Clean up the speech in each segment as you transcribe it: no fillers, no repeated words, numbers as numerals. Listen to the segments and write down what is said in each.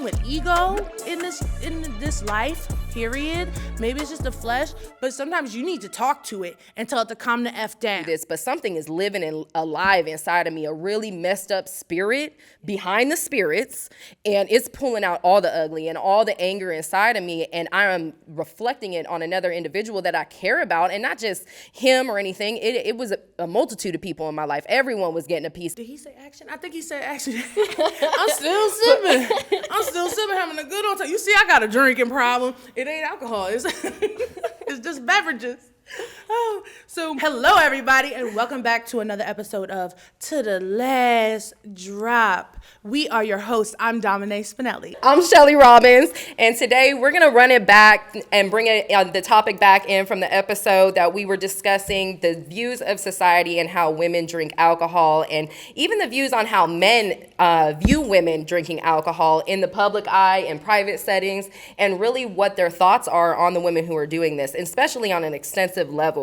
with ego in this life, period. Maybe it's just the flesh, but sometimes you need to talk to it and tell it to calm the F down. But something is living and alive inside of me, a really messed up spirit behind the spirits, and it's pulling out all the ugly and all the anger inside of me, and I am reflecting it on another individual that I care about, and not just him or anything. It was a multitude of people in my life. Everyone was getting a piece. Did he say action? I think he said action. I'm still sipping, having a good old time. You see, I got a drinking problem. It ain't alcohol. It's just beverages. Oh, so hello everybody, and welcome back to another episode of To the Last Drop. We are your hosts. I'm Dominique Spinelli. I'm Shelly Robbins, and today we're gonna run it back and bring the topic back in from the episode that we were discussing the views of society and how women drink alcohol, and even the views on how men view women drinking alcohol in the public eye and private settings, and really what their thoughts are on the women who are doing this, especially on an extensive level.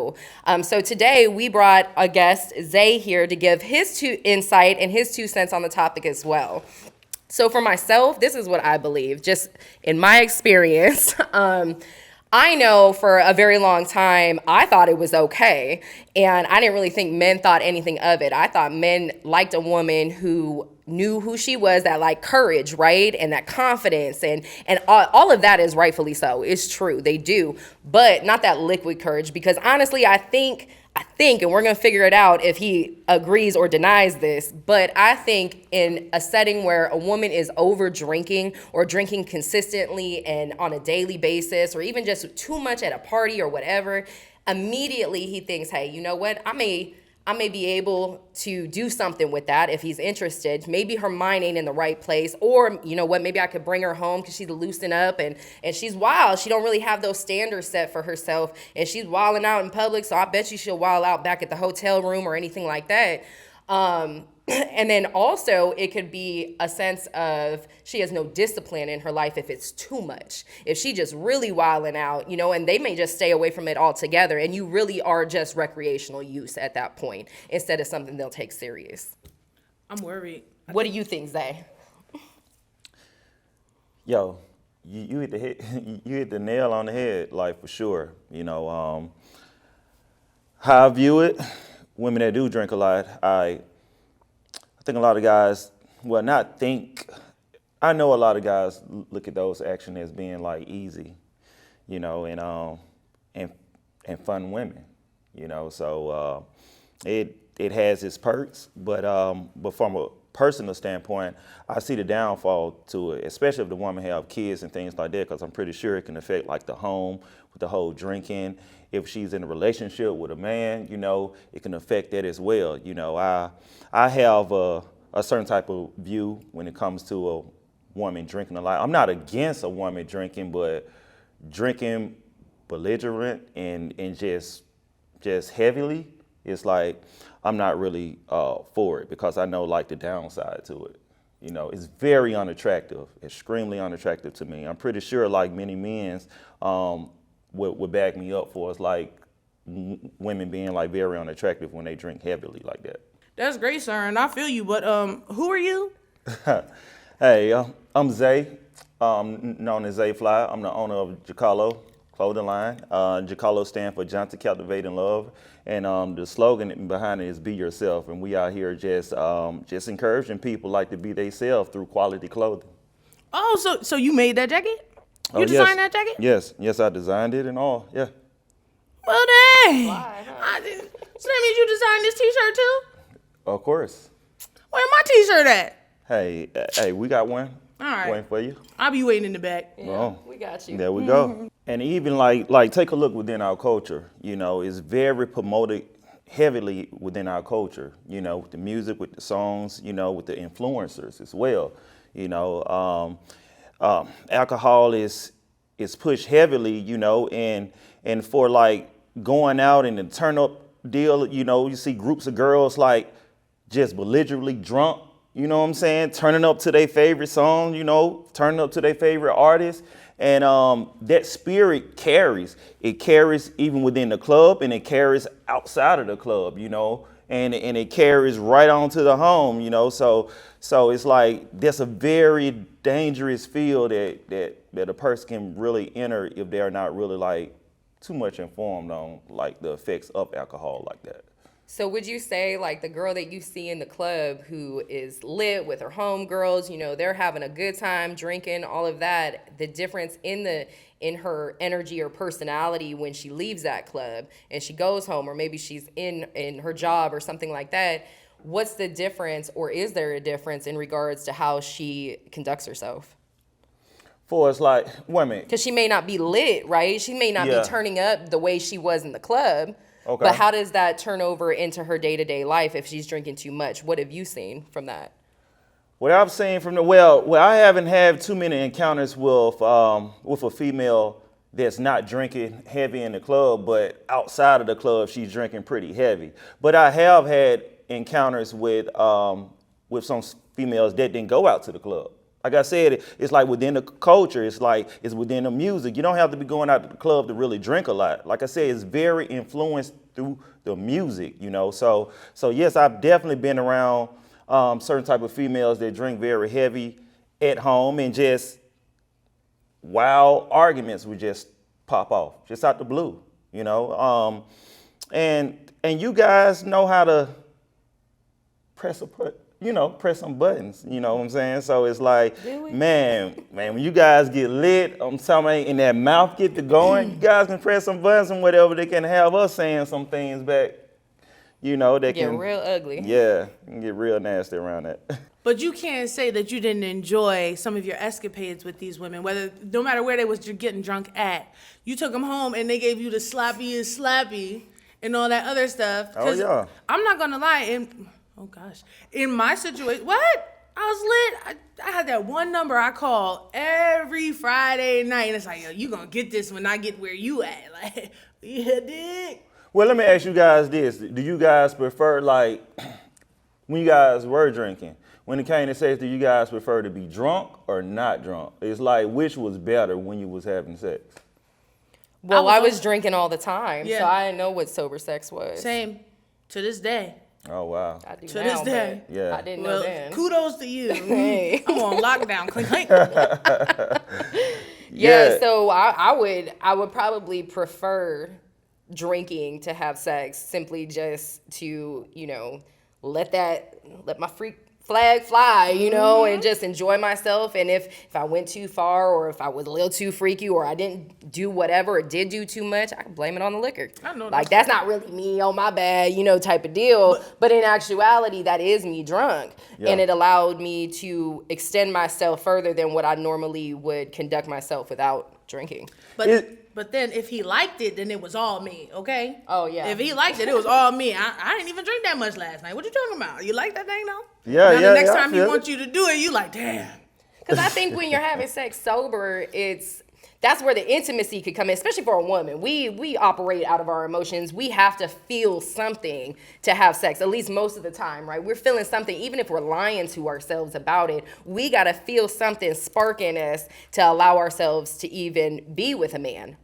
So today we brought a guest, Zay, here to give his insight and his 2 cents on the topic as well. So for myself, this is what I believe, just in my experience. I know for a very long time, I thought it was okay, and I didn't really think men thought anything of it. I thought men liked a woman who knew who she was, that like courage, right? And that confidence, and all of that is rightfully so. It's true, they do, but not that liquid courage, because honestly, I think, and we're gonna figure it out if he agrees or denies this, but I think in a setting where a woman is over drinking or drinking consistently and on a daily basis, or even just too much at a party or whatever, immediately he thinks, hey, you know what, I may be able to do something with that if he's interested. Maybe her mind ain't in the right place, or you know what, maybe I could bring her home because she's loosened up and she's wild. She don't really have those standards set for herself, and she's wilding out in public, so I bet you she'll wild out back at the hotel room or anything like that. And then also it could be a sense of she has no discipline in her life if it's too much. If she just really wilding out, you know, and they may just stay away from it altogether, and you really are just recreational use at that point instead of something they'll take serious. I'm worried. What do you think, Zay? Yo, you hit the nail on the head, like for sure. You know, how I view it, women that do drink a lot, I think a lot of guys, I know a lot of guys look at those actions as being like easy, you know, and fun women, you know. So it has its perks, but from a personal standpoint, I see the downfall to it, especially if the woman have kids and things like that, because I'm pretty sure it can affect like the home with the whole drinking. If she's in a relationship with a man, you know, it can affect that as well. You know, I have a certain type of view when it comes to a woman drinking a lot. I'm not against a woman drinking, but drinking belligerent and just heavily, it's like I'm not really for it, because I know like the downside to it. You know, it's very unattractive, extremely unattractive to me. I'm pretty sure like many men would back me up for it's like women being like very unattractive when they drink heavily like that. That's great, sir, and I feel you, but who are you? Hey, I'm Zay, known as Zay Fly. I'm the owner of Giacarlo clothing line. Giacarlo stands for John to Captivate and Love, and the slogan behind it is Be Yourself, and we out here just encouraging people like to be themselves through quality clothing. Oh, so you made that jacket? You designed that jacket? Yes, I designed it and all, yeah. Well, dang. So that means you designed this T-shirt too? Of course. Where my T-shirt at? Hey, we got one. All right. Waiting for you. I'll be waiting in the back. Yeah, we got you. There we go. And even like take a look within our culture, you know, it's very promoted heavily within our culture, you know, with the music, with the songs, you know, with the influencers as well. You know, alcohol is pushed heavily, you know, and for like going out and the turn up deal, you know, you see groups of girls like just belligerently drunk, you know what I'm saying, turning up to their favorite song, you know, turning up to their favorite artist. And that spirit carries. It carries even within the club, and it carries outside of the club, you know. and it carries right on to the home, you know. So it's like that's a very dangerous field that a person can really enter if they're not really like too much informed on like the effects of alcohol like that. So would you say like the girl that you see in the club who is lit with her homegirls, you know, they're having a good time drinking, all of that, the difference in her energy or personality when she leaves that club and she goes home, or maybe she's in her job or something like that, what's the difference, or is there a difference in regards to how she conducts herself? For it's like women, Because she may not be lit, right? She may not Yeah. be turning up the way she was in the club. Okay. But how does that turn over into her day-to-day life if she's drinking too much? What have you seen from that? what I've seen from well, I haven't had too many encounters with a female that's not drinking heavy in the club, but outside of the club, she's drinking pretty heavy. But I have had encounters with some females that didn't go out to the club. Like I said, it's like within the culture, it's like it's within the music. You don't have to be going out to the club to really drink a lot. Like I said, it's very influenced through the music, you know. So yes, I've definitely been around certain type of females that drink very heavy at home, and just wild arguments would just pop off, just out the blue, you know. And you guys know how to press some buttons, you know what I'm saying? So it's like, man, when you guys get lit, I'm talking, and that mouth get to going, you guys can press some buttons and whatever, they can have us saying some things back, you know, they Get can real ugly. Yeah, it can get real nasty around that. But you can't say that you didn't enjoy some of your escapades with these women, no matter where they was getting drunk at. You took them home and they gave you the slappiest slappy and all that other stuff. Oh, yeah. I'm not gonna lie, oh gosh, in my situation, what? I was lit. I had that one number I call every Friday night, and it's like, yo, you gonna get this when I get where you at. Like, yeah, dick. Well, let me ask you guys this. Do you guys prefer, like, when you guys were drinking, when it came to sex, do you guys prefer to be drunk or not drunk? It's like, which was better when you was having sex? Well, I was drinking all the time, Yeah. so I didn't know what sober sex was. Same, to this day. Oh, wow. I do To now, this day. but Yeah. I didn't know Well, then. kudos to you. Hey. I'm on lockdown. Clink, clink. Yeah, so I would probably prefer drinking to have sex, simply just to, you know, let my freak flag fly, you know, and just enjoy myself. And if I went too far, or if I was a little too freaky, or I didn't do whatever, or did do too much, I can blame it on the liquor. I know Like, that's not really me, oh my bad, you know, type of deal. But in actuality, that is me drunk. Yeah. And it allowed me to extend myself further than what I normally would conduct myself without drinking. But then if he liked it, then it was all me, okay? Oh, yeah. If he liked it, it was all me. I didn't even drink that much last night. What you talking about? You like that thing, though? Yeah, now, yeah, the next yeah, I time he feel wants you to do it, you like, damn. Because I think when you're having sex sober, that's where the intimacy could come in, especially for a woman. We operate out of our emotions. We have to feel something to have sex, at least most of the time, right? We're feeling something, even if we're lying to ourselves about it. We got to feel something spark in us to allow ourselves to even be with a man.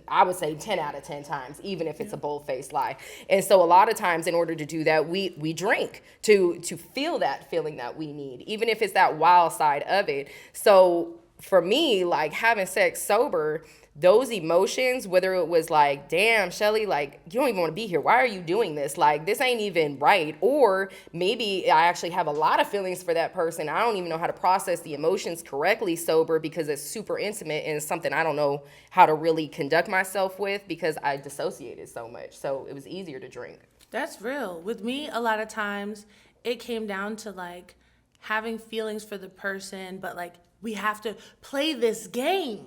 I would say 10 out of 10 times, even if it's a bold-faced lie. And so a lot of times, in order to do that, we drink to feel that feeling that we need, even if it's that wild side of it. So for me, like, having sex sober, those emotions, whether it was like, damn, Shelly, like, you don't even want to be here. Why are you doing this? Like, this ain't even right. Or maybe I actually have a lot of feelings for that person. I don't even know how to process the emotions correctly sober, because it's super intimate and it's something I don't know how to really conduct myself with, because I dissociated so much. So it was easier to drink. That's real. With me, a lot of times, it came down to, like, having feelings for the person, but, like, we have to play this game.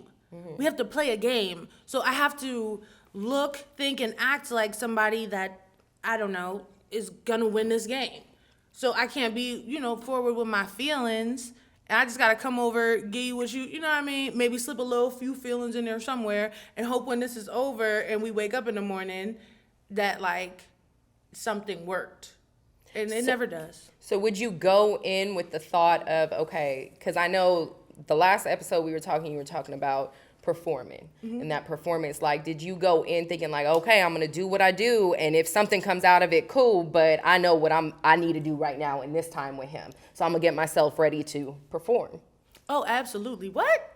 We have to play a game. So I have to look, think, and act like somebody that, I don't know, is gonna win this game. So I can't be, forward with my feelings. And I just gotta come over, give you what you know what I mean? Maybe slip few feelings in there somewhere, and hope when this is over and we wake up in the morning that, like, something worked. And it never does. So would you go in with the thought of, okay, because I know the last episode you were talking about performing. And that performance, like, did you go in thinking like, okay, I'm gonna do what I do, and if something comes out of it, cool, but I know what I need to do right now in this time with him, so I'm gonna get myself ready to perform. Oh, absolutely. What?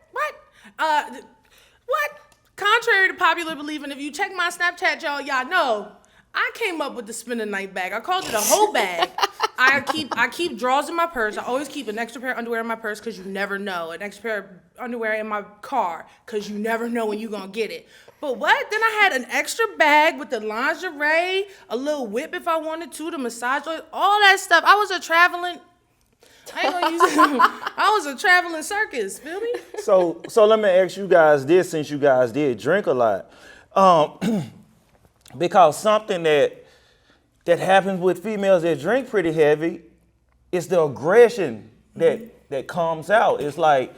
Contrary to popular belief, and if you check my Snapchat, y'all know I came up with the spend the night bag. I called it a whole bag. I keep drawers in my purse. I always keep an extra pair of underwear in my purse because you never know. An extra pair of underwear in my car because you never know when you're going to get it. But what? Then I had an extra bag with the lingerie, a little whip if I wanted to, the massage oil, all that stuff. I was a traveling circus, feel me? So let me ask you guys this, since you guys did drink a lot. Because something that happens with females that drink pretty heavy is the aggression that comes out. It's like,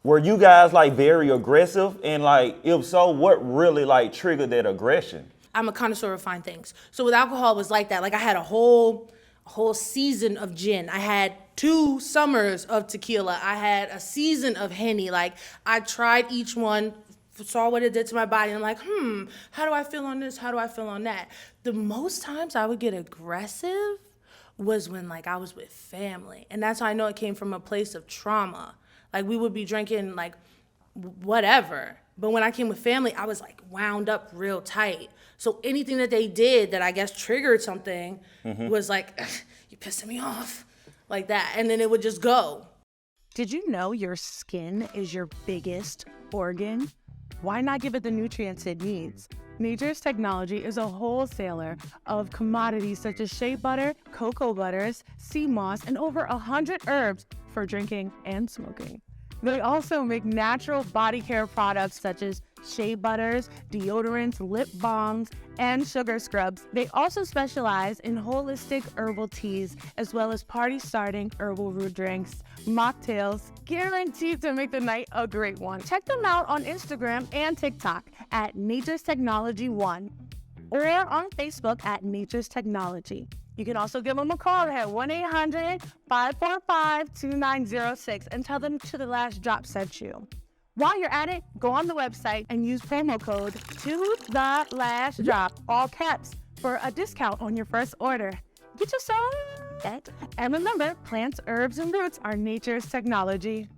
were you guys like very aggressive? And like, if so, what really like triggered that aggression? I'm a connoisseur of fine things. So with alcohol, it was like that. Like I had a whole season of gin. I had 2 summers of tequila. I had a season of Henny. Like I tried each one, saw what it did to my body, and I'm like, how do I feel on this? How do I feel on that? The most times I would get aggressive was when like I was with family. And that's how I know it came from a place of trauma. Like we would be drinking like whatever. But when I came with family, I was like wound up real tight. So anything that they did that I guess triggered something was like, you're pissing me off, like that. And then it would just go. Did you know your skin is your biggest organ? Why not give it the nutrients it needs? Nature's Technology is a wholesaler of commodities such as shea butter, cocoa butters, sea moss, and over 100 herbs for drinking and smoking. They also make natural body care products such as shea butters, deodorants, lip balms, and sugar scrubs. They also specialize in holistic herbal teas, as well as party-starting herbal root drinks, mocktails, guaranteed to make the night a great one. Check them out on Instagram and TikTok at Nature's Technology 1 or on Facebook at Nature's Technology. You can also give them a call at 1-800-545-2906 and tell them To The Last Drop sent you. While you're at it, go on the website and use promo code To The Last Drop, all caps, for a discount on your first order. Get yourself that. And remember, plants, herbs, and roots are Nature's Technology.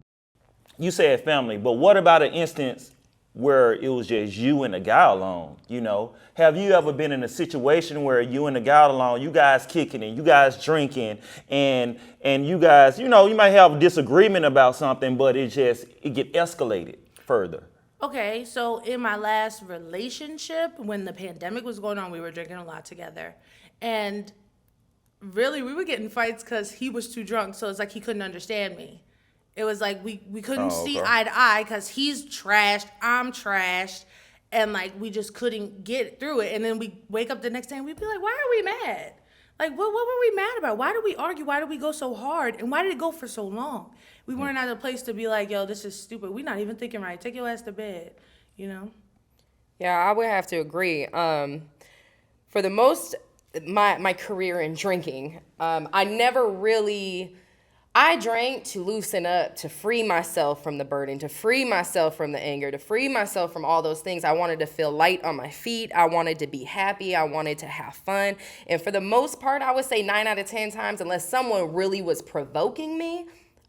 You said family, but what about an instance where it was just you and the guy alone, you know? Have you ever been in a situation where you and the guy alone, you guys kicking and you guys drinking and you guys, you know, you might have a disagreement about something, but it get escalated further? Okay, so in my last relationship, when the pandemic was going on, we were drinking a lot together. And really, we were getting fights because he was too drunk, so it's like he couldn't understand me. It was like we couldn't see eye to eye because he's trashed, I'm trashed, and like we just couldn't get through it. And then we wake up the next day and we'd be like, why are we mad? Like, what were we mad about? Why did we argue? Why did we go so hard? And why did it go for so long? We weren't at a place to be like, yo, this is stupid. We're not even thinking right. Take your ass to bed, you know? Yeah, I would have to agree. For the most, my career in drinking, I drank to loosen up, to free myself from the burden, to free myself from the anger, to free myself from all those things. I wanted to feel light on my feet. I wanted to be happy. I wanted to have fun. And for the most part, I would say 9 out of 10 times, unless someone really was provoking me,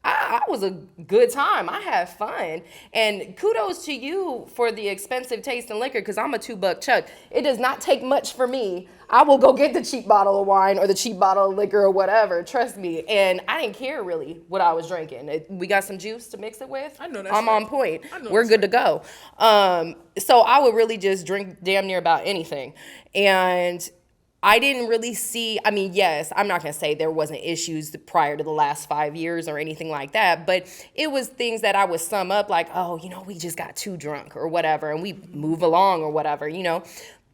I was a good time. I had fun. And kudos to you for the expensive taste in liquor, because I'm a $2 chuck. It does not take much for me. I will go get the cheap bottle of wine or the cheap bottle of liquor or whatever. Trust me. And I didn't care really what I was drinking. We got some juice to mix it with. I know that's I'm right. on point. We're good to go. So I would really just drink damn near about anything. And I didn't really see, I mean, yes, I'm not going to say there wasn't issues prior to the last 5 years or anything like that, but it was things that I would sum up like, oh, you know, we just got too drunk or whatever, and we move along or whatever, you know.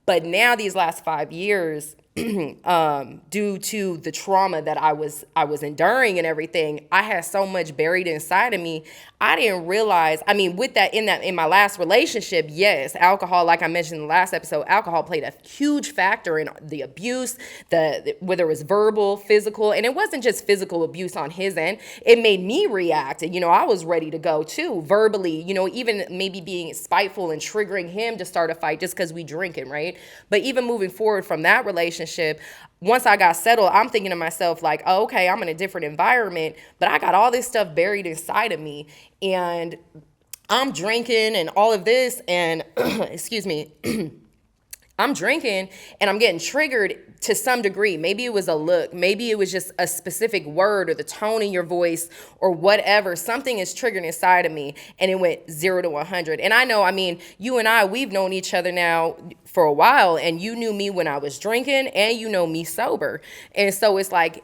But now these last 5 years, due to the trauma that I was enduring and everything, I had so much buried inside of me. I didn't realize, I mean, with that in my last relationship, yes, alcohol, like I mentioned in the last episode, alcohol played a huge factor in the abuse, whether it was verbal, physical, and it wasn't just physical abuse on his end. It made me react. And, I was ready to go too, verbally, even maybe being spiteful and triggering him to start a fight just because we drinking, right? But even moving forward from that relationship, once I got settled, I'm thinking to myself like, oh, okay, I'm in a different environment, but I got all this stuff buried inside of me, and I'm drinking and all of this, and excuse me, I'm drinking and I'm getting triggered to some degree. Maybe it was a look, maybe it was just a specific word or the tone in your voice or whatever. Something is triggered inside of me, and it went 0 to 100. And I know, I mean, you and I, we've known each other now for a while, and you knew me when I was drinking, and you know me sober. And so it's like,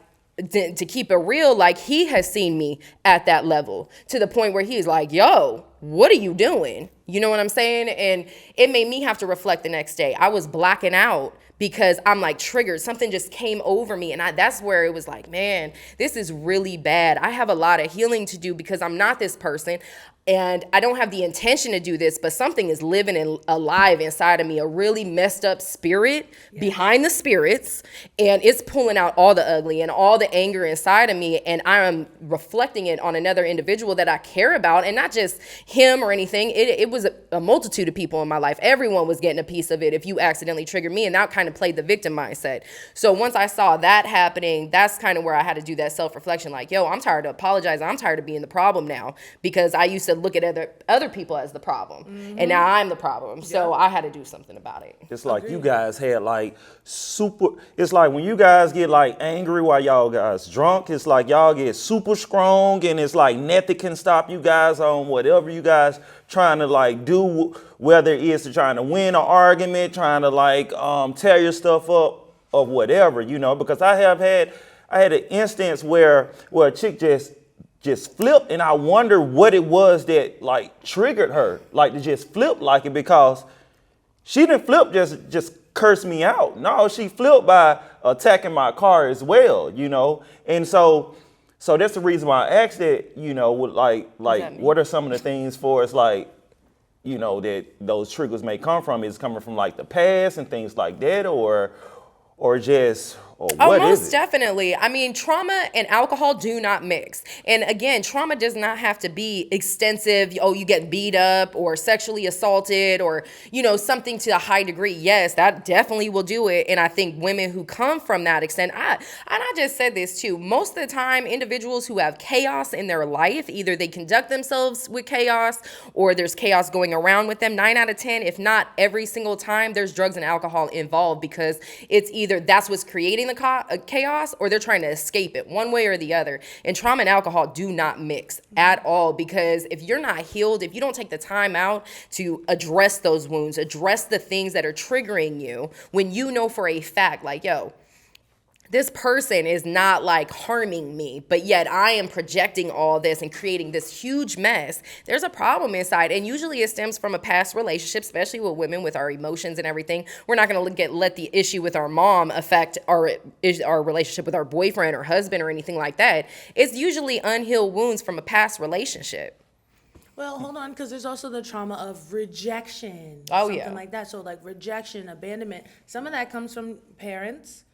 to keep it real, like, he has seen me at that level to the point where he's like, yo, what are you doing? You know what I'm saying? And it made me have to reflect the next day. I was blacking out because I'm like triggered. Something just came over me. And that's where it was like, man, this is really bad. I have a lot of healing to do because I'm not this person. And I don't have the intention to do this, but something is living and alive inside of me, a really messed up spirit behind the spirits. And it's pulling out all the ugly and all the anger inside of me. And I am reflecting it on another individual that I care about, and not just him or anything. It was a multitude of people in my life. Everyone was getting a piece of it if you accidentally triggered me. And that kind of played the victim mindset. So once I saw that happening, that's kind of where I had to do that self-reflection. Like, yo, I'm tired of apologizing. I'm tired of being the problem now, because I used to look at other people as the problem, and now I'm the problem. So I had to do something about it. It's like you guys had like it's like when you guys get like angry while y'all guys drunk, it's like y'all get super strong, and it's like nothing can stop you guys on whatever you guys trying to like do, whether it's trying to win an argument, trying to like tear your stuff up or whatever, because I had an instance where a chick just flipped, and I wonder what it was that like triggered her, like to just flip like it, because she didn't flip just curse me out. No, she flipped by attacking my car as well, and so that's the reason why I asked that, what are some of the things for us, like, that those triggers may come from? Is coming from like the past and things like that, or what is most it? Definitely. I mean, trauma and alcohol do not mix. And again, trauma does not have to be extensive. Oh, you get beat up or sexually assaulted or, something to a high degree. Yes, that definitely will do it. And I think women who come from that extent, and I just said this too, most of the time, individuals who have chaos in their life, either they conduct themselves with chaos or there's chaos going around with them. 9 out of 10, if not every single time, there's drugs and alcohol involved, because it's either that's what's creating the chaos or they're trying to escape it, one way or the other. And trauma and alcohol do not mix at all, because if you're not healed, if you don't take the time out to address those wounds, address the things that are triggering you, when you know for a fact, like, yo, this person is not like harming me, but yet I am projecting all this and creating this huge mess, there's a problem inside. And usually it stems from a past relationship, especially with women, with our emotions and everything. We're not going to let the issue with our mom affect our relationship with our boyfriend or husband or anything like that. It's usually unhealed wounds from a past relationship. Well, hold on, because there's also the trauma of rejection. Something like that. So like rejection, abandonment, some of that comes from parents.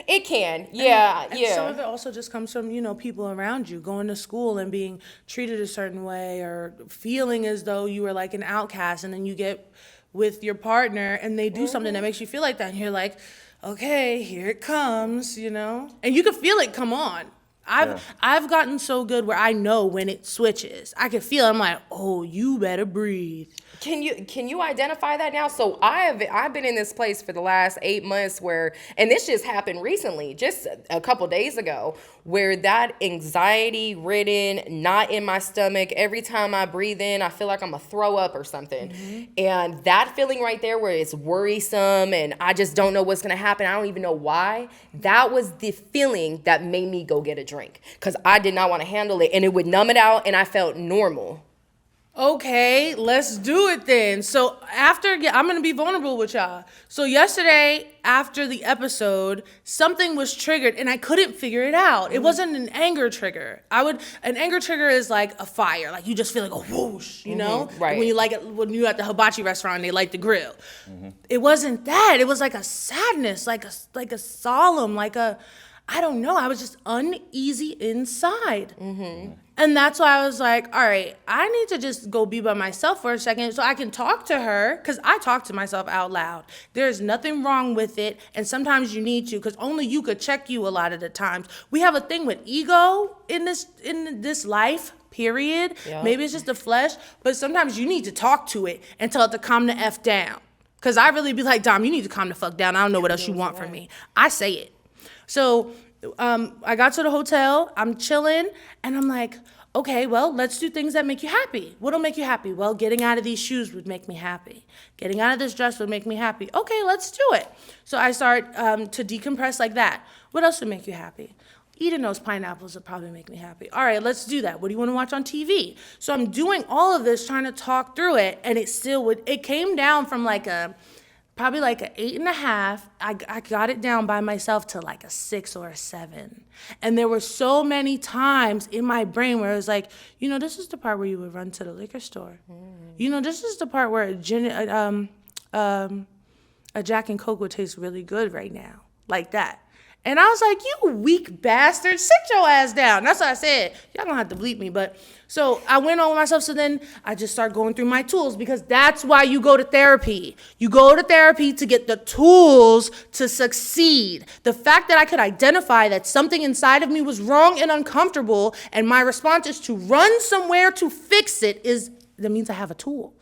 It can, yeah. Some of it also just comes from, people around you, going to school and being treated a certain way, or feeling as though you were like an outcast, and then you get with your partner and they do something that makes you feel like that, and you're like, okay, here it comes, and you can feel it come on. I've gotten so good where I know when it switches. I can feel it. I'm like, oh, you better breathe. Can you identify that now? So I've been in this place for the last 8 months where, and this just happened recently, just a couple days ago, where that anxiety ridden, knot in my stomach, every time I breathe in, I feel like I'm gonna throw up or something. Mm-hmm. And that feeling right there where it's worrisome and I just don't know what's gonna happen, I don't even know why, that was the feeling that made me go get a drink, because I did not want to handle it, and it would numb it out and I felt normal. Okay, let's do it then. So I'm gonna be vulnerable with y'all. So yesterday, after the episode, something was triggered and I couldn't figure it out. It wasn't an anger trigger. An anger trigger is like a fire, like you just feel like a whoosh, you know? right. When you're at the hibachi restaurant and they light the grill. It wasn't that. It was like a sadness, like a solemn, I don't know. I was just uneasy inside. And that's why I was like, all right, I need to just go be by myself for a second so I can talk to her, because I talk to myself out loud. There's nothing wrong with it, and sometimes you need to, because only you could check you a lot of the times. We have a thing with ego in this life, period. Yep. Maybe it's just the flesh, but sometimes you need to talk to it and tell it to calm the F down. Because I really be like, Dom, you need to calm the fuck down. I don't know what else you want from me. I say it. So I got to the hotel, I'm chilling, and I'm like, okay, well, let's do things that make you happy. What'll make you happy? Well, getting out of these shoes would make me happy. Getting out of this dress would make me happy. Okay, let's do it. So I start to decompress like that. What else would make you happy? Eating those pineapples would probably make me happy. All right, let's do that. What do you want to watch on TV? So I'm doing all of this, trying to talk through it, and it came down from probably like an 8.5. I got it down by myself to like a 6 or a 7. And there were so many times in my brain where it was like, this is the part where you would run to the liquor store. This is the part where a Jack and Coke would taste really good right now, like that. And I was like, you weak bastard, sit your ass down. That's what I said. Y'all don't have to bleep me, but so I went on with myself. So then I just started going through my tools, because that's why you go to therapy. You go to therapy to get the tools to succeed. The fact that I could identify that something inside of me was wrong and uncomfortable, and my response is to run somewhere to fix it, that means I have a tool.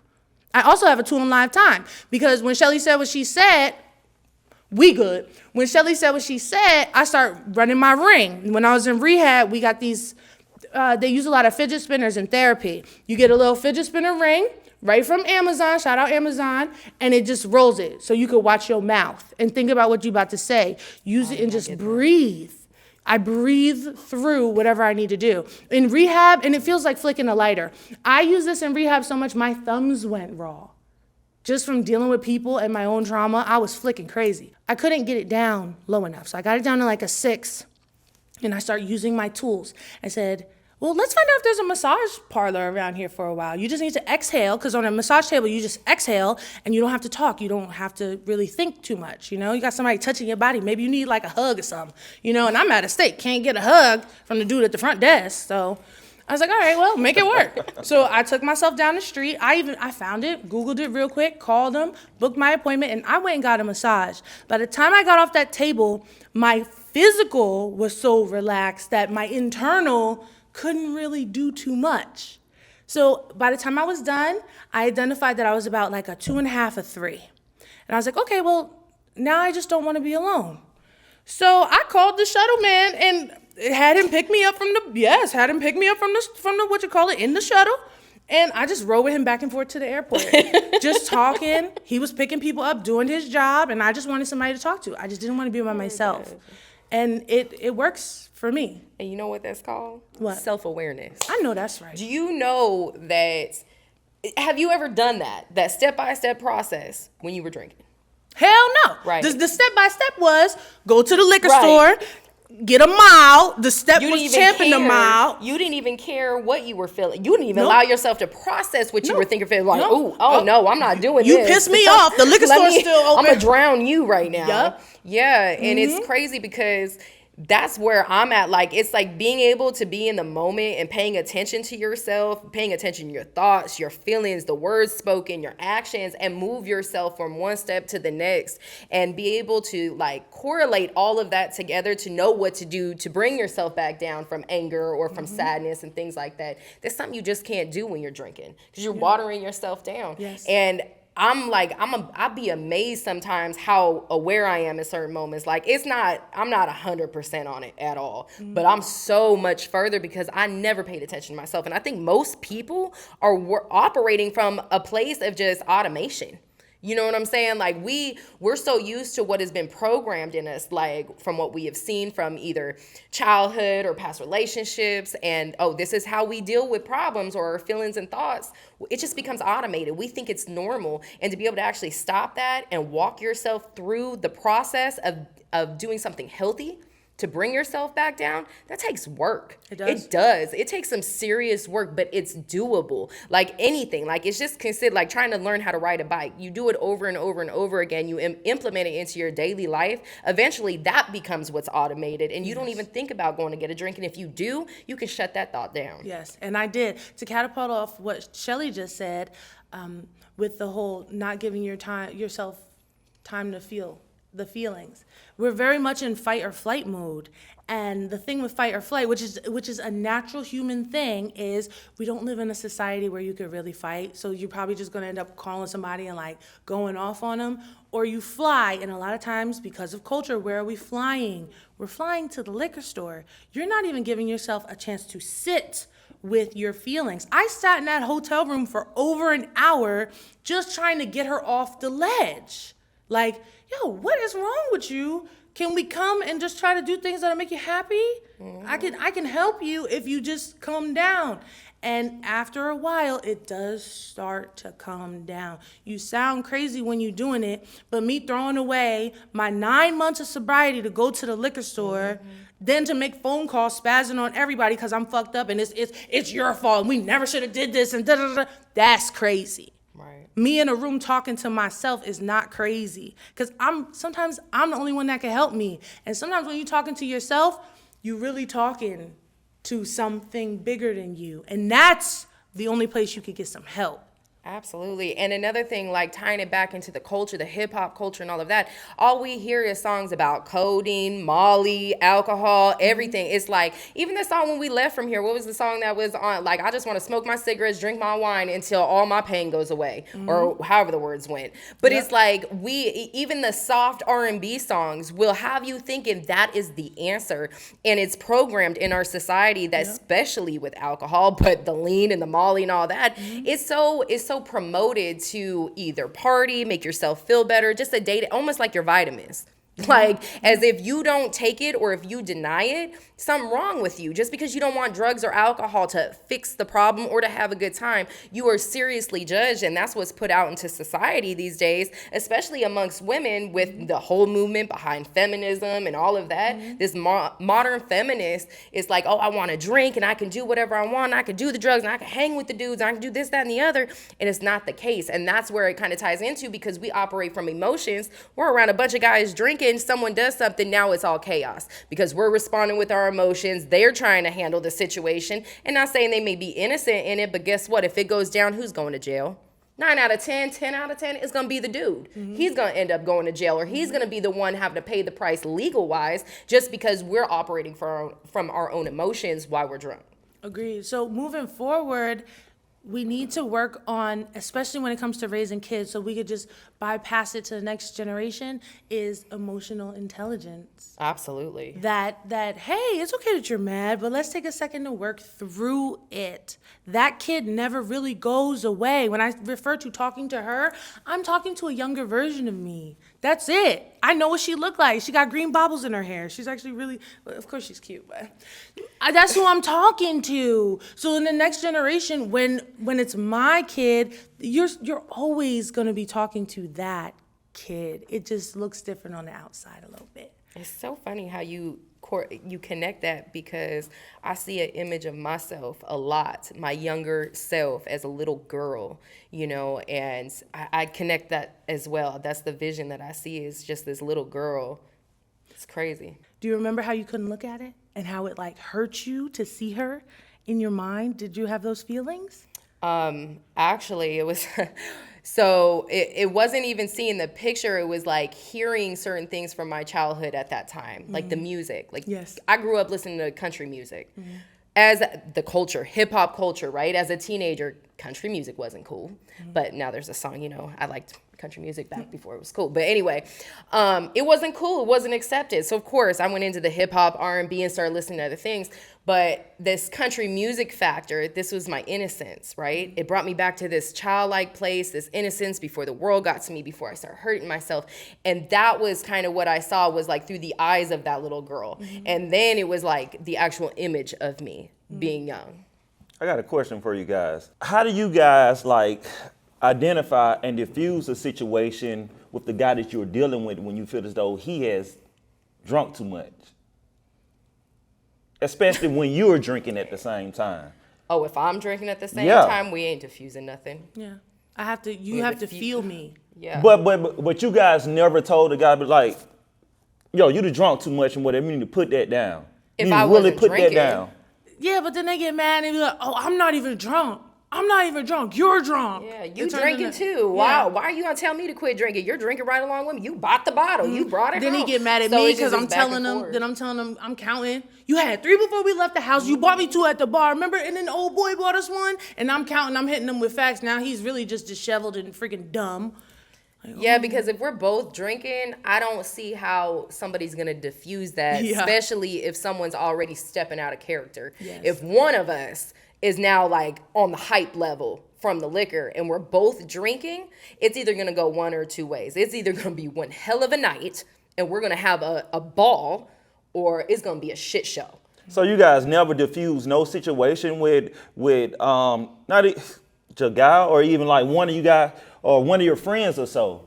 I also have a tool in live time, because when Shelly said what she said, we good. When Shelly said what she said, I start running my ring. When I was in rehab, we got these, they use a lot of fidget spinners in therapy. You get a little fidget spinner ring right from Amazon, shout out Amazon, and it just rolls it. So you could watch your mouth and think about what you're about to say. Use it and just breathe. I breathe through whatever I need to do. In rehab, and it feels like flicking a lighter. I use this in rehab so much my thumbs went raw. Just from dealing with people and my own trauma, I was flicking crazy. I couldn't get it down low enough. So I got it down to like a 6, and I started using my tools. I said, well, let's find out if there's a massage parlor around here for a while. You just need to exhale, because on a massage table, you just exhale, and you don't have to talk. You don't have to really think too much, You got somebody touching your body. Maybe you need like a hug or something, and I'm out of state. Can't get a hug from the dude at the front desk, so I was like, all right, well, make it work. So I took myself down the street. I found it, Googled it real quick, called them, booked my appointment, and I went and got a massage. By the time I got off that table, my physical was so relaxed that my internal couldn't really do too much. So by the time I was done, I identified that I was about like a 2.5 or 3. And I was like, okay, well, now I just don't want to be alone. So I called the shuttle man and had him pick me up from the in the shuttle. And I just rode with him back and forth to the airport, just talking. He was picking people up, doing his job, and I just wanted somebody to talk to. I just didn't want to be by myself. And it works for me. And you know what that's called? What? Self-awareness. I know that's right. Do you know that, have you ever done that step-by-step process when you were drinking? Hell no. Right. The step-by-step was go to the liquor store, get a mile. The step was champing the mile. You didn't even care what you were feeling. You didn't even allow yourself to process what you were thinking. Like, no, I'm not doing this. You pissed me off. The liquor store's still open. I'm going to drown you right now. Yep. Yeah, and it's crazy because that's where I'm at. Like, it's like being able to be in the moment and paying attention to yourself, paying attention to your thoughts, your feelings, the words spoken, your actions, and move yourself from one step to the next and be able to like correlate all of that together to know what to do to bring yourself back down from anger or from sadness and things like that. That's something you just can't do when you're drinking, because you're watering yourself down. Yes. And I'd be amazed sometimes how aware I am in certain moments. Like, I'm not 100% on it at all, but I'm so much further because I never paid attention to myself. And I think most people are operating from a place of just automation. You know what I'm saying? Like we're so used to what has been programmed in us, like from what we have seen from either childhood or past relationships. And, oh, this is how we deal with problems or our feelings and thoughts. It just becomes automated. We think it's normal. And to be able to actually stop that and walk yourself through the process of doing something healthy, to bring yourself back down, that takes work. It does. It does. It takes some serious work, but it's doable. Like anything, like it's just considered like trying to learn how to ride a bike. You do it over and over and over again. You implement it into your daily life. Eventually, that becomes what's automated, and you don't even think about going to get a drink. And if you do, you can shut that thought down. Yes, and I did. To catapult off what Shelly just said, with the whole not giving yourself time to feel the feelings. We're very much in fight or flight mode. And the thing with fight or flight, which is a natural human thing, is we don't live in a society where you could really fight. So you're probably just going to end up calling somebody and like going off on them. Or you fly, and a lot of times because of culture, where are we flying? We're flying to the liquor store. You're not even giving yourself a chance to sit with your feelings. I sat in that hotel room for over an hour just trying to get her off the ledge. Like, yo, what is wrong with you? Can we come and just try to do things that'll make you happy? Mm-hmm. I can help you if you just calm down. And after a while, it does start to calm down. You sound crazy when you're doing it, but me throwing away my 9 months of sobriety to go to the liquor store, then to make phone calls spazzing on everybody because I'm fucked up and it's your fault and we never should have did this and da-da-da-da, that's crazy. Right. Me in a room talking to myself is not crazy, because sometimes I'm the only one that can help me. And sometimes when you're talking to yourself, you're really talking to something bigger than you. And that's the only place you could get some help. Absolutely. And another thing, like tying it back into the culture, the hip hop culture and all of that, all we hear is songs about codeine, Molly, alcohol, everything. It's like, even the song when we left from here, what was the song that was on? Like, I just want to smoke my cigarettes, drink my wine until all my pain goes away, or however the words went. But it's like, even the soft R&B songs will have you thinking that is the answer. And it's programmed in our society that, especially with alcohol, but the lean and the Molly and all that, it's so promoted to either party, make yourself feel better, just a day, almost like your vitamins. Like, as if you don't take it or if you deny it, something wrong with you. Just because you don't want drugs or alcohol to fix the problem or to have a good time, you are seriously judged. And that's what's put out into society these days, especially amongst women, with the whole movement behind feminism and all of that. This modern feminist is like, oh, I want to drink and I can do whatever I want. I can do the drugs and I can hang with the dudes. And I can do this, that, and the other. And it's not the case. And that's where it kind of ties into, because we operate from emotions. We're around a bunch of guys drinking. Someone does something, now it's all chaos because we're responding with our emotions. They're trying to handle the situation, and not saying they may be innocent in it, but guess what? If it goes down, who's going to jail? 9 out of 10, 10 out of 10 is going to be the dude. He's going to end up going to jail, or he's going to be the one having to pay the price legal wise, just because we're operating from our own emotions while we're drunk. Agreed. So moving forward, we need to work on, especially when it comes to raising kids, so we could just bypass it to the next generation, is emotional intelligence. Absolutely. That hey, it's okay that you're mad, but let's take a second to work through it. That kid never really goes away. When I refer to talking to her, I'm talking to a younger version of me. That's it. I know what she looked like. She got green bobbles in her hair. She's actually really, well, of course she's cute, but that's who I'm talking to. So in the next generation, when it's my kid, you're always going to be talking to that kid. It just looks different on the outside a little bit. It's so funny how you connect that, because I see an image of myself a lot, my younger self as a little girl, and I connect that as well. That's the vision that I see, is just this little girl. It's crazy. Do you remember how you couldn't look at it and how it like hurt you to see her in your mind? Did you have those feelings? Actually, it was so it wasn't even seeing the picture. It was like hearing certain things from my childhood at that time, like the music. Like, yes. I grew up listening to country music as the culture, hip hop culture, right? As a teenager, country music wasn't cool, but now there's a song, I liked country music back before it was cool. But anyway, it wasn't cool. It wasn't accepted. So of course I went into the hip hop, R&B, and started listening to other things. But this country music factor, this was my innocence, right? It brought me back to this childlike place, this innocence before the world got to me, before I started hurting myself. And that was kind of what I saw, was like through the eyes of that little girl. Mm-hmm. And then it was like the actual image of me being young. I got a question for you guys. How do you guys like identify and diffuse a situation with the guy that you're dealing with when you feel as though he has drunk too much? Especially when you're drinking at the same time. Oh, if I'm drinking at the same time, we ain't diffusing nothing. Yeah. You have to feel me. Yeah. But you guys never told the guy, but like, yo, you done drunk too much and whatever, you need to put that down. If you I really wasn't put drinking, that down. Yeah, but then they get mad and be like, oh, I'm not even drunk. I'm not even drunk. You're drunk. Yeah, you drinking too. Wow. Why are you gonna tell me to quit drinking? You're drinking right along with me. You bought the bottle. You brought it Then home. he get mad at me because I'm telling him, I'm counting. You had 3 before we left the house. You bought me 2 at the bar, remember? And then the old boy bought us 1. And I'm counting, I'm hitting him with facts. Now he's really just disheveled and freaking dumb. Like, yeah, because if we're both drinking, I don't see how somebody's gonna diffuse that, especially if someone's already stepping out of character. Yes. If one of us is now like on the hype level from the liquor and we're both drinking, it's either gonna go one or two ways. It's either gonna be one hell of a night and we're gonna have a ball, or it's gonna be a shit show. So you guys never diffuse no situation with not a guy or even like one of you guys or one of your friends or so?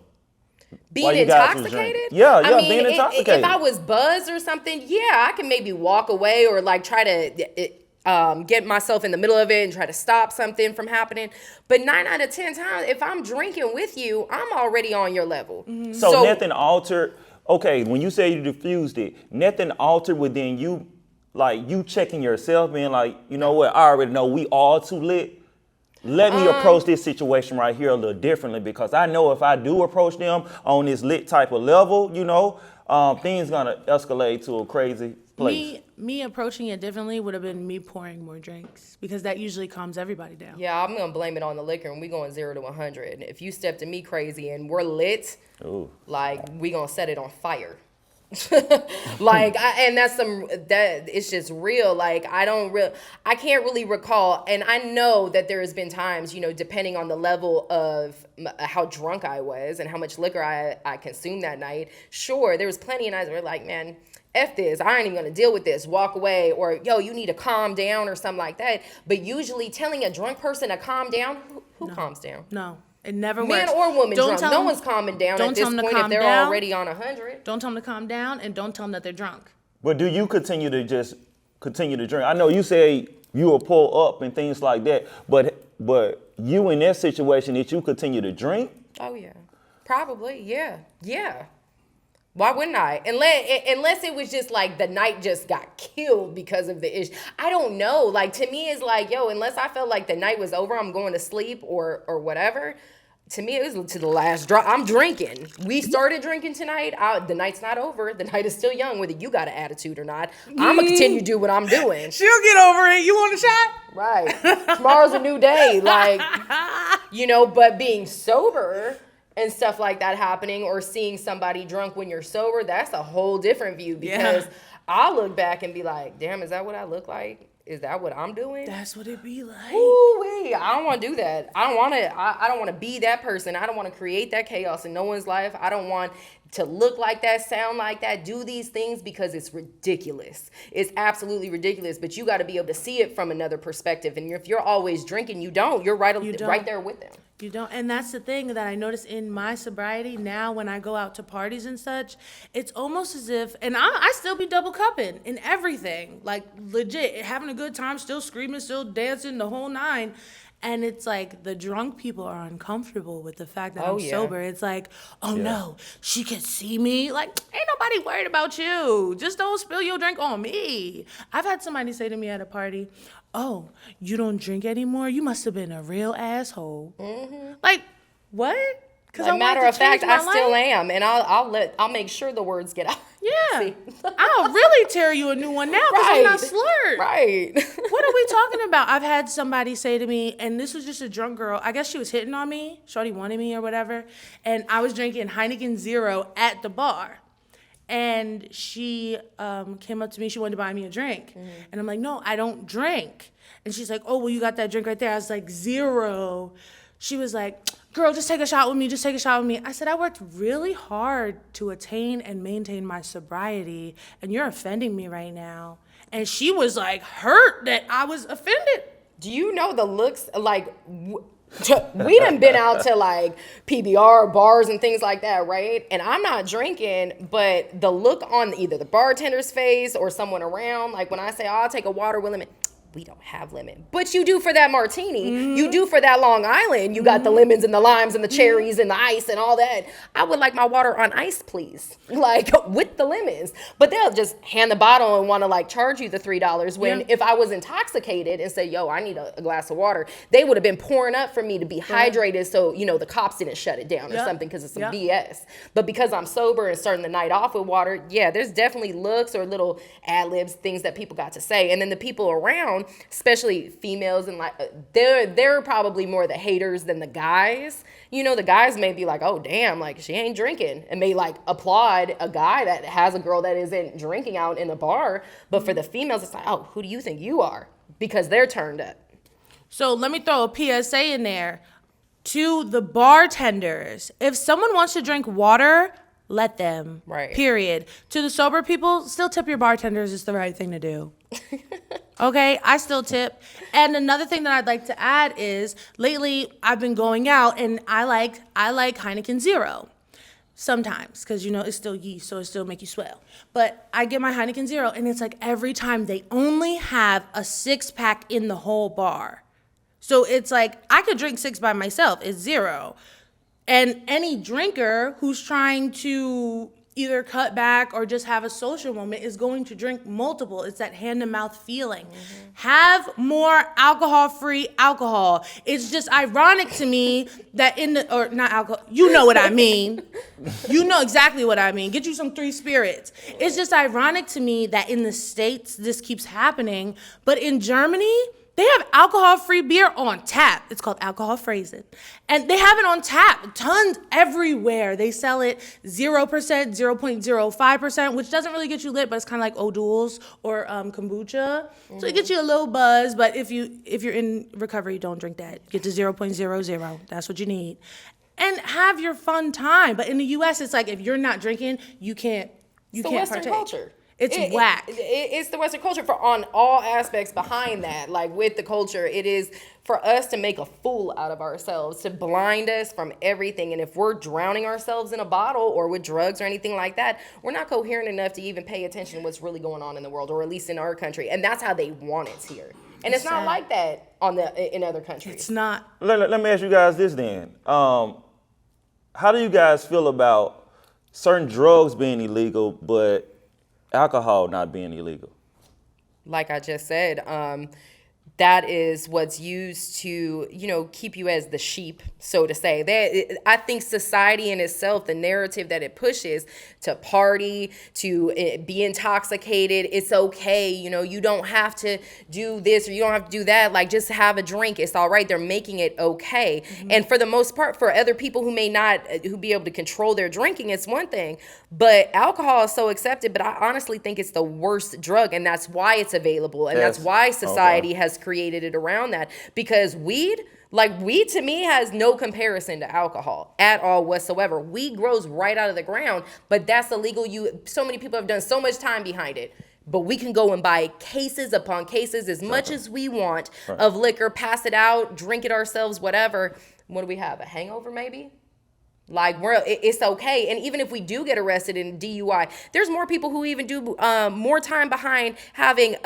Being intoxicated? Yeah, I mean, being intoxicated. If I was buzzed or something, yeah, I can maybe walk away or like try to get myself in the middle of it and try to stop something from happening. But 9 out of 10 times, if I'm drinking with you, I'm already on your level. Mm-hmm. So nothing altered. Okay, when you say you diffused it, nothing altered within you, like you checking yourself, being like, you know what, I already know we all too lit. Let me approach this situation right here a little differently, because I know if I do approach them on this lit type of level, you know, things gonna escalate to a crazy place. Me approaching it differently would have been me pouring more drinks, because that usually calms everybody down. Yeah, I'm gonna blame it on the liquor, and we going 0 to 100. If you step to me crazy and we're lit, like we gonna set it on fire. Like, and it's just real. Like, I can't really recall. And I know that there has been times, you know, depending on the level of how drunk I was and how much liquor I consumed that night. Sure, there was plenty of nights where like, man, F this, I ain't even gonna deal with this, walk away, or yo, you need to calm down or something like that. But usually telling a drunk person to calm down, who calms down? No. It never Man works. or woman drunk. No one's calming down at this point if they're already on 100. Don't tell them to calm down, and don't tell them that they're drunk. But do you continue to drink? I know you say you will pull up and things like that, but you in that situation, did you continue to drink? Oh yeah, probably. Yeah. Why wouldn't I? Unless it was just like the night just got killed because of the issue. I don't know. Like, to me, it's like, yo, unless I felt like the night was over, I'm going to sleep or whatever. To me, it was to the last drop. I'm drinking. We started drinking tonight. The night's not over. The night is still young, whether you got an attitude or not. I'm going to continue to do what I'm doing. She'll get over it. You want a shot? Right. Tomorrow's a new day. Like, you know, but being sober and stuff like that happening, or seeing somebody drunk when you're sober, that's a whole different view, because I'll look back and be like, damn, is that what I look like? Is that what I'm doing? That's what it be like. Ooh-wee. I don't want to do that. I don't want to be that person. I don't want to create that chaos in no one's life. I don't want to look like that, sound like that, do these things, because it's ridiculous. It's absolutely ridiculous. But you got to be able to see it from another perspective. And if you're always drinking, you don't. You're right there with them. You don't. And that's the thing that I notice in my sobriety now, when I go out to parties and such, it's almost as if, and I still be double cupping in everything, like legit, having a good time, still screaming, still dancing, the whole 9. And it's like the drunk people are uncomfortable with the fact that I'm sober. It's like, no, she can see me. Like, ain't nobody worried about you. Just don't spill your drink on me. I've had somebody say to me at a party, oh, you don't drink anymore? You must have been a real asshole. Mm-hmm. Like, what? Because Like, matter of fact, I still am, and I'll make sure the words get out. Yeah. See? I'll really tear you a new one now because I'm not slurred. Right. What are we talking about? I've had somebody say to me, and this was just a drunk girl. I guess she was hitting on me. Shorty wanted me or whatever. And I was drinking Heineken Zero at the bar. And she came up to me. She wanted to buy me a drink. Mm-hmm. And I'm like, no, I don't drink. And she's like, oh, well, you got that drink right there. I was like, zero. She was like, girl, just take a shot with me. Just take a shot with me. I said, I worked really hard to attain and maintain my sobriety, and you're offending me right now. And she was like hurt that I was offended. Do you know the looks, like, we done been out to like PBR bars and things like that, right? And I'm not drinking, but the look on either the bartender's face or someone around, like when I say, oh, I'll take a water with lemon, we don't have lemon. But you do for that martini. Mm-hmm. You do for that Long Island. You got the lemons and the limes and the cherries and the ice and all that. I would like my water on ice, please. Like, with the lemons. But they'll just hand the bottle and want to, like, charge you the $3 when if I was intoxicated and say, yo, I need a glass of water, they would have been pouring up for me to be hydrated so, you know, the cops didn't shut it down or something because it's some BS. But because I'm sober and starting the night off with water, yeah, there's definitely looks or little ad-libs, things that people got to say. And then the people around, especially females, and like they're probably more the haters than the guys. You know, the guys may be like, oh damn, like she ain't drinking, and may like applaud a guy that has a girl that isn't drinking out in a bar. But for the females, it's like, oh, who do you think you are? Because they're turned up. So let me throw a PSA in there to the bartenders. If someone wants to drink water, let them. Right. Period. To the sober people, still tip your bartenders. It's the right thing to do. Okay, I still tip. And another thing that I'd like to add is lately I've been going out and I like Heineken Zero sometimes because, you know, it's still yeast, so it still make you swell. But I get my Heineken Zero and it's like every time they only have a 6-pack in the whole bar. So it's like I could drink 6 by myself. It's zero. And any drinker who's trying to either cut back or just have a social moment is going to drink multiple. It's that hand-to-mouth feeling. Mm-hmm. Have more alcohol-free alcohol. It's just ironic to me that not alcohol, you know what I mean. You know exactly what I mean. Get you some 3 spirits. It's just ironic to me that in the States this keeps happening, but in Germany, they have alcohol-free beer on tap. It's called alcohol phrasen. And they have it on tap, tons everywhere. They sell it 0%, 0.05%, which doesn't really get you lit, but it's kind of like O'Doul's or kombucha. Mm-hmm. So it gets you a little buzz, but if you're in recovery, don't drink that. Get to 0.00. That's what you need. And have your fun time. But in the U.S., it's like if you're not drinking, you can't partake. Western culture. It's whack. It's the Western culture on all aspects behind that. Like with the culture, it is for us to make a fool out of ourselves, to blind us from everything. And if we're drowning ourselves in a bottle or with drugs or anything like that, we're not coherent enough to even pay attention to what's really going on in the world, or at least in our country. And that's how they want it here. And it's not like that in other countries. It's not. Let me ask you guys this then. How do you guys feel about certain drugs being illegal, but alcohol not being illegal? Like I just said, that is what's used to, you know, keep you as the sheep, so to say. I think society in itself, the narrative that it pushes to party, to be intoxicated, it's okay. You know, you don't have to do this or you don't have to do that. Like, just have a drink. It's all right. They're making it okay. Mm-hmm. And for the most part, for other people who be able to control their drinking, it's one thing. But alcohol is so accepted, but I honestly think it's the worst drug, and that's why it's available. And that's why society has created it around that, because weed to me has no comparison to alcohol at all whatsoever. Weed grows right out of the ground, but that's illegal. So many people have done so much time behind it, but we can go and buy cases upon cases as much as we want of liquor, pass it out, drink it ourselves, whatever. What do we have? A hangover maybe? Like, it's okay. And even if we do get arrested in DUI, there's more people who even do more time behind having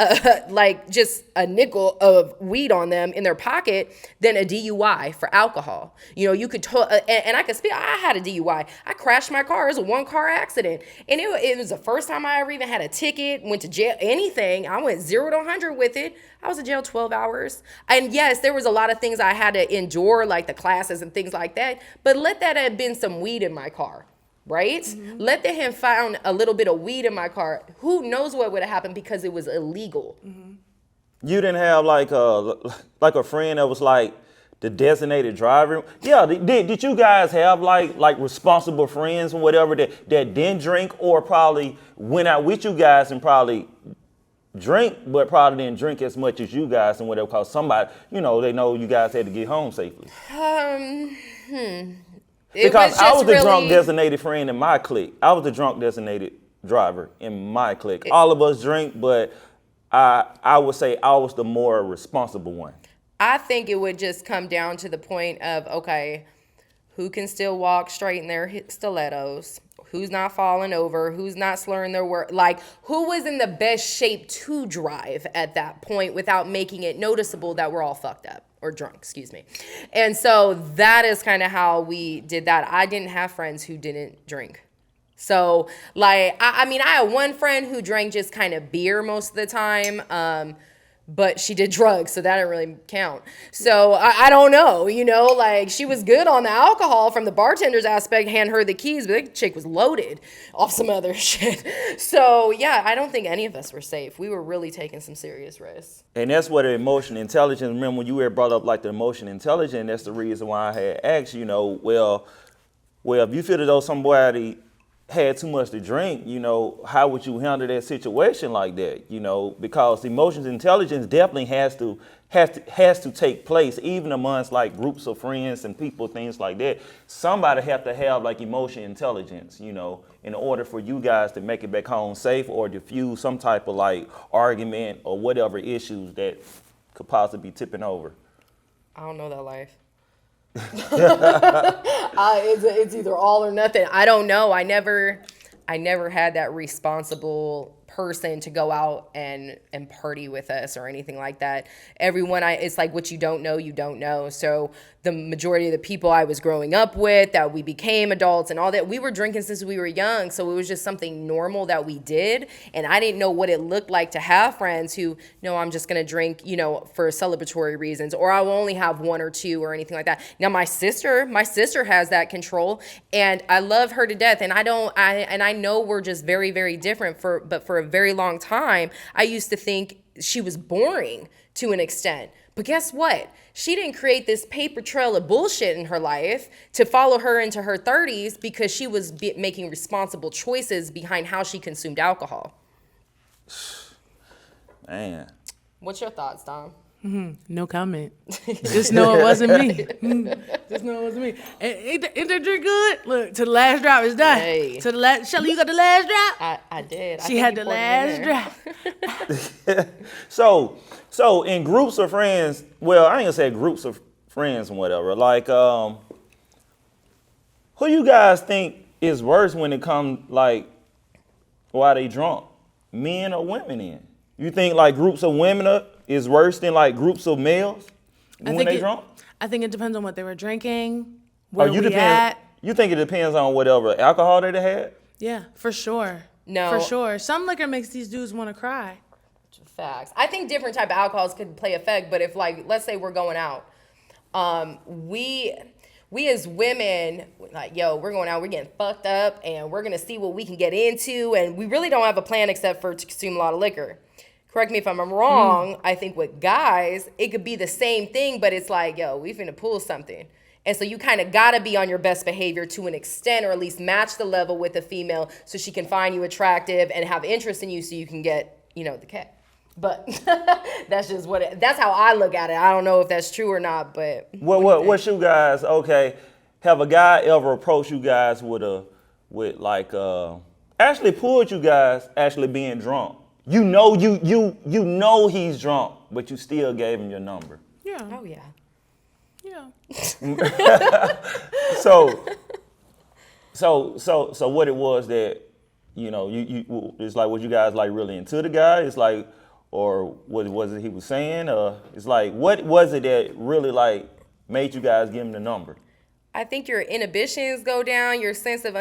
just a nickel of weed on them in their pocket than a DUI for alcohol. You know, you could and I could speak. I had a DUI. I crashed my car. It was a 1-car accident, and it was the first time I ever even had a ticket, went to jail, anything. I went 0 to 100 with it. I was in jail 12 hours. And yes, there was a lot of things I had to endure, like the classes and things like that. But let that have been some weed in my car, right? Let him found a little bit of weed in my car. Who knows what would have happened because it was illegal. You didn't have like a friend that was like the designated driver? Yeah, did you guys have like responsible friends or whatever that didn't drink or probably went out with you guys and probably drink, but probably didn't drink as much as you guys and whatever, because somebody, they know you guys had to get home safely? Because I was the drunk designated friend in my clique. I was the drunk designated driver in my clique. All of us drink, but I would say I was the more responsible one. I think it would just come down to the point of, okay, who can still walk straight in their stilettos? Who's not falling over? Who's not slurring their word? Like, who was in the best shape to drive at that point without making it noticeable that we're all fucked up or drunk, excuse me. And so that is kind of how we did that. I didn't have friends who didn't drink. So, like, I mean, I had one friend who drank just kind of beer most of the time, but she did drugs, so that didn't really count. So, I don't know, like, she was good on the alcohol from the bartender's aspect, hand her the keys, but that chick was loaded off some other shit. So, yeah, I don't think any of us were safe. We were really taking some serious risks. And that's what emotional intelligence, remember when you were brought up like the emotional intelligence, that's the reason why I had asked, well, if you feel as though somebody had too much to drink, how would you handle that situation like that? Because emotions intelligence definitely has to take place, even amongst like groups of friends and people, things like that. Somebody have to have like emotional intelligence, in order for you guys to make it back home safe or diffuse some type of like argument or whatever issues that could possibly be tipping over. I don't know that life. It's either all or nothing. I don't know. I never had that responsible person to go out and party with us or anything like that. It's like what you don't know, you don't know. So the majority of the people I was growing up with, that we became adults and all that, we were drinking since we were young. So it was just something normal that we did. And I didn't know what it looked like to have friends who, no, I'm just going to drink, for celebratory reasons, or I will only have one or two or anything like that. Now my sister has that control and I love her to death. And I know we're just very, very different but for a very long time, I used to think she was boring to an extent. But guess what? She didn't create this paper trail of bullshit in her life to follow her into her 30s because she was making responsible choices behind how she consumed alcohol. Man. What's your thoughts, Dom? No comment. Just know it wasn't me. Just know it wasn't me. Ain't that drink good? Look, to the last drop is done. Hey. To the last, Shelly, you got the last drop? I did. She had the last drop. So in groups of friends, well, I ain't gonna say groups of friends and whatever. Like, who you guys think is worse when it comes like why they drunk? Men or women? In you think like groups of women is worse than like groups of males when they drunk? I think it depends on what they were drinking, where we at. You think it depends on whatever alcohol they had? Yeah, for sure. No. For sure. Some liquor makes these dudes want to cry. Facts. I think different type of alcohols could play effect, but if like, let's say we're going out, we as women, like, yo, we're going out, we're getting fucked up and we're going to see what we can get into. And we really don't have a plan except for to consume a lot of liquor. Correct me if I'm wrong. I think with guys, it could be the same thing, but it's like, yo, we finna pull something. And so you kind of got to be on your best behavior to an extent, or at least match the level with the female so she can find you attractive and have interest in you so you can get, the cat. But that's just that's how I look at it. I don't know if that's true or not, but. What you guys, okay, have a guy ever approached you guys actually pulled you guys actually being drunk? You know he's drunk, but you still gave him your number. Yeah. Oh yeah. Yeah. So what it was that, you it's like, was you guys like really into the guy? It's like, or what was it he was saying? It's like, what was it that really like made you guys give him the number? I think your inhibitions go down, your sense of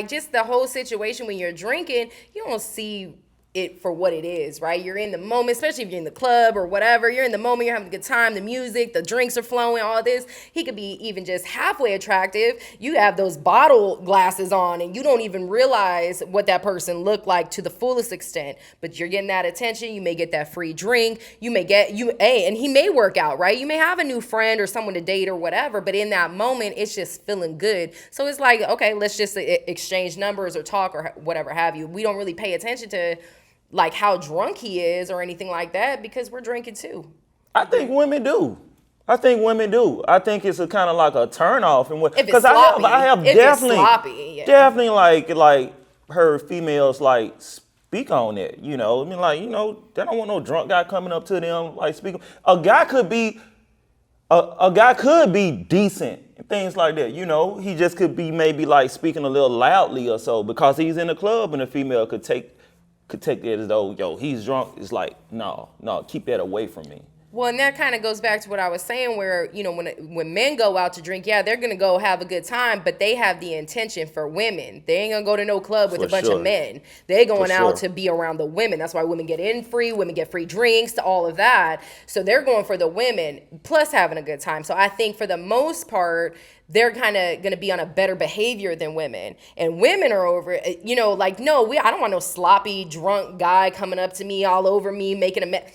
just the whole situation when you're drinking, you don't see it for what it is, right? You're in the moment, especially if you're in the club or whatever. You're in the moment, you're having a good time, the music, the drinks are flowing, all this. He could be even just halfway attractive. You have those bottle glasses on and you don't even realize what that person looked like to the fullest extent. But you're getting that attention. You may get that free drink. You may get, and he may work out, right? You may have a new friend or someone to date or whatever, but in that moment, it's just feeling good. So it's like, okay, let's just exchange numbers or talk or whatever have you. We don't really pay attention to like how drunk he is or anything like that because we're drinking too. I think women do. I think it's a kind of like a turnoff, and because I have if definitely, it's sloppy, yeah. definitely like heard females like speak on it. You know, I mean, like, you know, they don't want no drunk guy coming up to them like speaking. A guy could be decent and things like that. You know, he just could be maybe like speaking a little loudly or so because he's in the club, and a female could take it as though, yo, he's drunk. It's like, no, keep that away from me. Well, and that kind of goes back to what I was saying where, you know, when men go out to drink, yeah, they're going to go have a good time, but they have the intention for women. They ain't going to go to no club with a bunch of men. They're going out to be around the women. That's why women get in free, women get free drinks, all of that. So they're going for the women plus having a good time. So I think for the most part, they're kind of going to be on a better behavior than women. And women are over, you know, like, no, I don't want no sloppy, drunk guy coming up to me all over me, making a mess.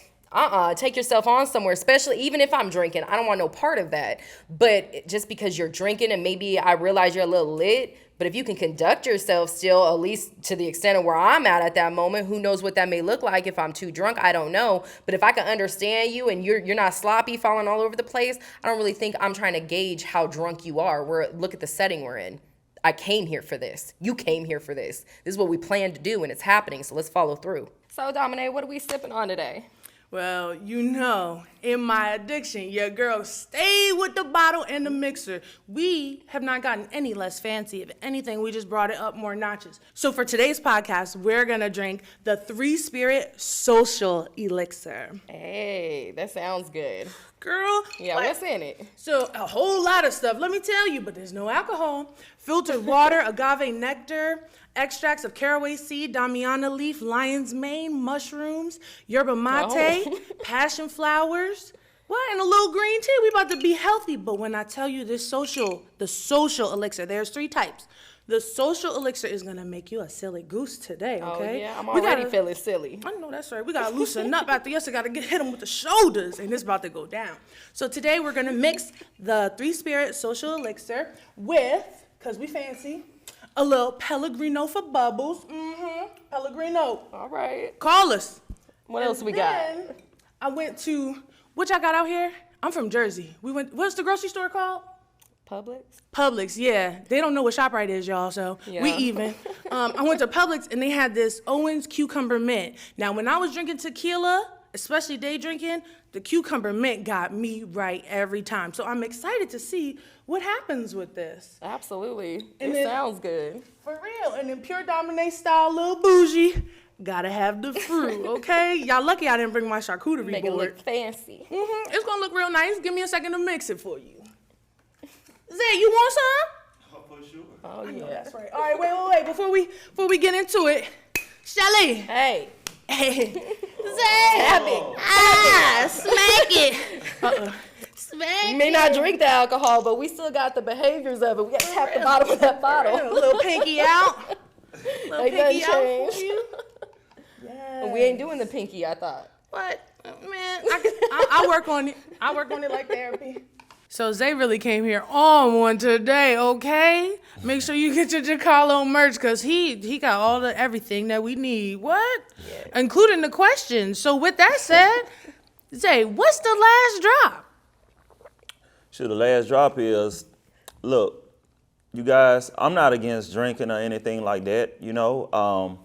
Take yourself on somewhere, especially even if I'm drinking. I don't want no part of that. But just because you're drinking and maybe I realize you're a little lit, but if you can conduct yourself still, at least to the extent of where I'm at that moment, who knows what that may look like if I'm too drunk, I don't know. But if I can understand you and you're not sloppy, falling all over the place, I don't really think I'm trying to gauge how drunk you are. Look at the setting we're in. I came here for this. You came here for this. This is what we planned to do and it's happening, so let's follow through. So Dominique, what are we sipping on today? Well, you know, in my addiction, your girl stayed with the bottle and the mixer. We have not gotten any less fancy. If anything, we just brought it up more notches. So for today's podcast, we're going to drink the 3-Spirit Social Elixir. Hey, that sounds good. Girl. Yeah, what's in it? So a whole lot of stuff, let me tell you, but there's no alcohol. Filtered water, agave nectar, extracts of caraway seed, damiana leaf, lion's mane, mushrooms, yerba mate, passion flowers. What? And a little green tea. We about to be healthy. But when I tell you the social elixir, there's 3 types. The social elixir is going to make you a silly goose today, okay? Oh, yeah, I'm already feeling silly. I know, that's right. We got to loosen up after yesterday. Got to hit them with the shoulders, and it's about to go down. So today we're going to mix the 3-Spirit Social Elixir with, because we fancy, a little Pellegrino for bubbles. Pellegrino. All right. Call us. What else we got? I went to, which I got out here? I'm from Jersey. What's the grocery store called? Publix, yeah. They don't know what ShopRite is, y'all, so we even. I went to Publix, and they had this Owens cucumber mint. Now, when I was drinking tequila, especially day drinking, the cucumber mint got me right every time. So I'm excited to see what happens with this. Absolutely. And it sounds good. For real. And then Pure Dominate style, little bougie. Gotta have the fruit, okay? Y'all lucky I didn't bring my charcuterie Make it board. look fancy. It's gonna look real nice. Give me a second to mix it for you. Zay, you want some? Oh, for sure. Oh, yeah. That's right. All right, wait. Before we get into it, Shelly. Hey. Zay. Tap it. Smack it. Smack You may not drink the alcohol, but we still got the behaviors of it. We got to tap the bottom of that bottle. A little pinky out. Ain't nothing changed. Yes. We ain't doing the pinky, I thought. What? Man, I work on it. I work on it like therapy. So Zay really came here on one today, okay? Make sure you get your Jacalo merch because he got everything that we need. What? Yeah. Including the questions. So with that said, Zay, what's the last drop? Sure, the last drop is, look, you guys, I'm not against drinking or anything like that, you know.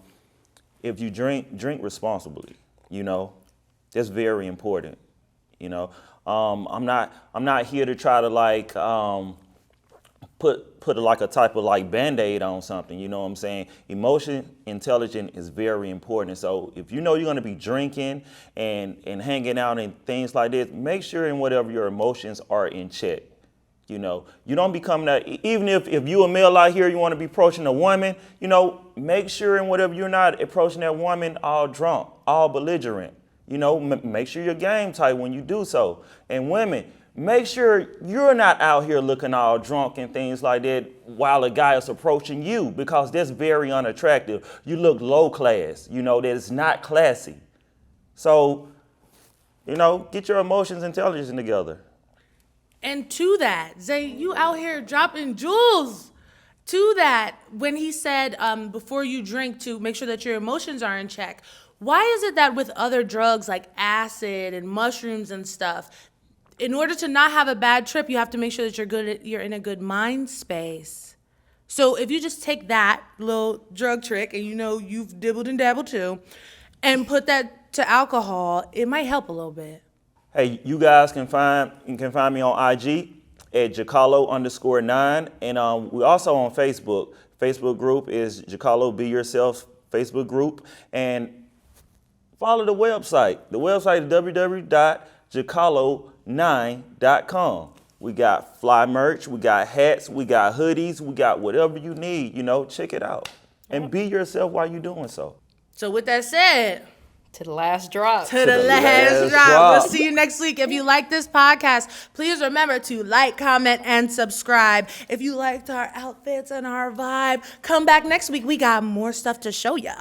If you drink responsibly, you know. That's very important, you know. I'm not here to try to like put like a type of like Band-Aid on something, you know what I'm saying? Emotion intelligence is very important. So if you know you're gonna be drinking and hanging out and things like this, make sure in whatever your emotions are in check. You know, you don't become that. Even if you a male out here, you want to be approaching a woman, you know, make sure in whatever you're not approaching that woman all drunk, all belligerent. You know, make sure your game tight when you do so. And women, make sure you're not out here looking all drunk and things like that while a guy is approaching you, because that's very unattractive. You look low class, you know, that is not classy. So, you know, get your emotions intelligence together. And to that, Zay, you out here dropping jewels. To that, when he said before you drink to make sure that your emotions are in check, why is it that with other drugs like acid and mushrooms and stuff, in order to not have a bad trip, you have to make sure that you're in a good mind space? So if you just take that little drug trick, and you know you've dibbled and dabbled too, and put that to alcohol, it might help a little bit. Hey, you guys can find me on IG at Jacalo_9, and we're also on Facebook. Facebook group is Jacalo Be Yourself Facebook group, and follow the website. The website is www.jacalo9.com. We got fly merch, we got hats, we got hoodies, we got whatever you need. You know, check it out and be yourself while you're doing so. So with that said, To the last drop. to the last drop. We'll see you next week. If you like this podcast, please remember to like, comment, and subscribe. If you liked our outfits and our vibe, come back next week. We got more stuff to show ya.